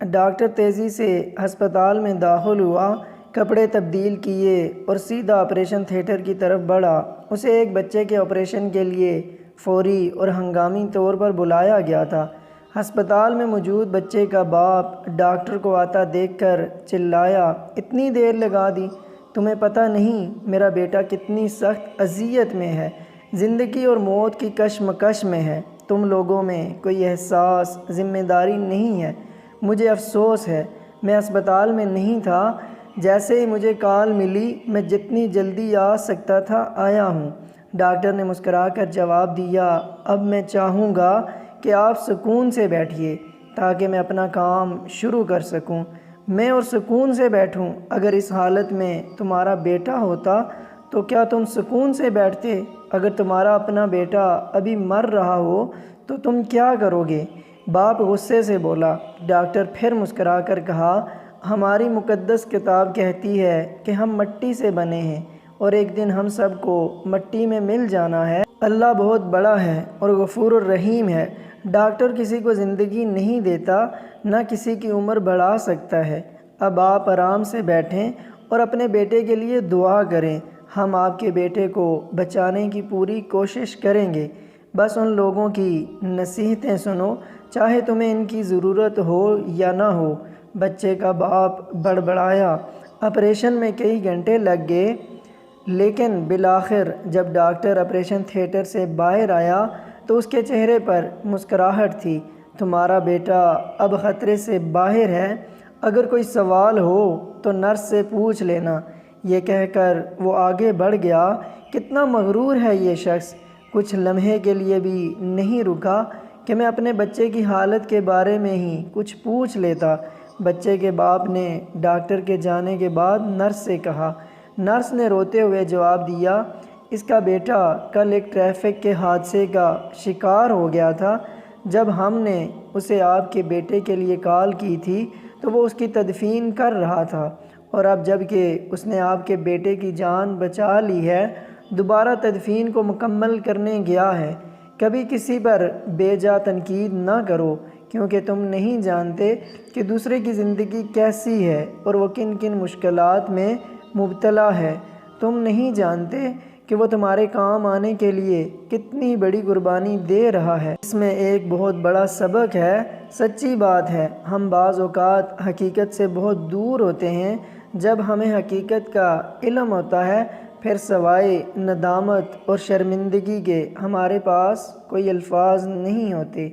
Doctor تیزی سے ہسپتال میں داخل ہوا، کپڑے تبدیل کیے اور سیدھا آپریشن تھیٹر کی طرف بڑھا۔ اسے ایک بچے کے آپریشن کے لیے فوری اور ہنگامی طور پر بلایا گیا تھا۔ ہسپتال میں موجود بچے کا باپ ڈاکٹر کو آتا دیکھ کر چلایا، "اتنی دیر لگا دی! تمہیں پتہ نہیں میرا بیٹا کتنی سخت اذیت میں ہے، زندگی اور موت کی کشمکش میں ہے۔ تم لوگوں میں کوئی احساس ذمہ داری نہیں ہے۔ مجھے افسوس ہے میں ہسپتال میں نہیں تھا۔ جیسے ہی مجھے کال ملی میں جتنی جلدی آ سکتا تھا آیا ہوں۔" ڈاکٹر نے مسکرا کر جواب دیا، "اب میں چاہوں گا کہ آپ سکون سے بیٹھیے تاکہ میں اپنا کام شروع کر سکوں۔" "میں اور سکون سے بیٹھوں؟ اگر اس حالت میں تمہارا بیٹا ہوتا تو کیا تم سکون سے بیٹھتے؟ اگر تمہارا اپنا بیٹا ابھی مر رہا ہو تو تم کیا کرو گے؟" باپ غصے سے بولا۔ ڈاکٹر پھر مسکرا کر کہا، "ہماری مقدس کتاب کہتی ہے کہ ہم مٹی سے بنے ہیں اور ایک دن ہم سب کو مٹی میں مل جانا ہے۔ اللہ بہت بڑا ہے اور غفور الرحیم ہے۔ ڈاکٹر کسی کو زندگی نہیں دیتا، نہ کسی کی عمر بڑھا سکتا ہے۔ اب آپ آرام سے بیٹھیں اور اپنے بیٹے کے لیے دعا کریں۔ ہم آپ کے بیٹے کو بچانے کی پوری کوشش کریں گے۔ بس ان لوگوں کی نصیحتیں سنو، چاہے تمہیں ان کی ضرورت ہو یا نہ ہو۔" بچے کا باپ بڑبڑایا۔ آپریشن میں کئی گھنٹے لگ گئے، لیکن بالآخر جب ڈاکٹر آپریشن تھیٹر سے باہر آیا تو اس کے چہرے پر مسکراہٹ تھی۔ "تمہارا بیٹا اب خطرے سے باہر ہے۔ اگر کوئی سوال ہو تو نرس سے پوچھ لینا۔" یہ کہہ کر وہ آگے بڑھ گیا۔ کتنا مغرور ہے یہ شخص! کچھ لمحے کے لیے بھی نہیں رکا کہ میں اپنے بچے کی حالت کے بارے میں ہی کچھ پوچھ لیتا۔ بچے کے باپ نے ڈاکٹر کے جانے کے بعد نرس سے کہا۔ نرس نے روتے ہوئے جواب دیا، "اس کا بیٹا کل ایک ٹریفک کے حادثے کا شکار ہو گیا تھا۔ جب ہم نے اسے آپ کے بیٹے کے لیے کال کی تھی تو وہ اس کی تدفین کر رہا تھا، اور اب جب کہ اس نے آپ کے بیٹے کی جان بچا لی ہے، دوبارہ تدفین کو مکمل کرنے گیا ہے۔ کبھی کسی پر بے جا تنقید نہ کرو، کیونکہ تم نہیں جانتے کہ دوسرے کی زندگی کیسی ہے اور وہ کن کن مشکلات میں مبتلا ہے۔ تم نہیں جانتے کہ وہ تمہارے کام آنے کے لیے کتنی بڑی قربانی دے رہا ہے۔ اس میں ایک بہت بڑا سبق ہے۔ سچی بات ہے، ہم بعض اوقات حقیقت سے بہت دور ہوتے ہیں۔ جب ہمیں حقیقت کا علم ہوتا ہے، پھر سوائے ندامت اور شرمندگی کے ہمارے پاس کوئی الفاظ نہیں ہوتے۔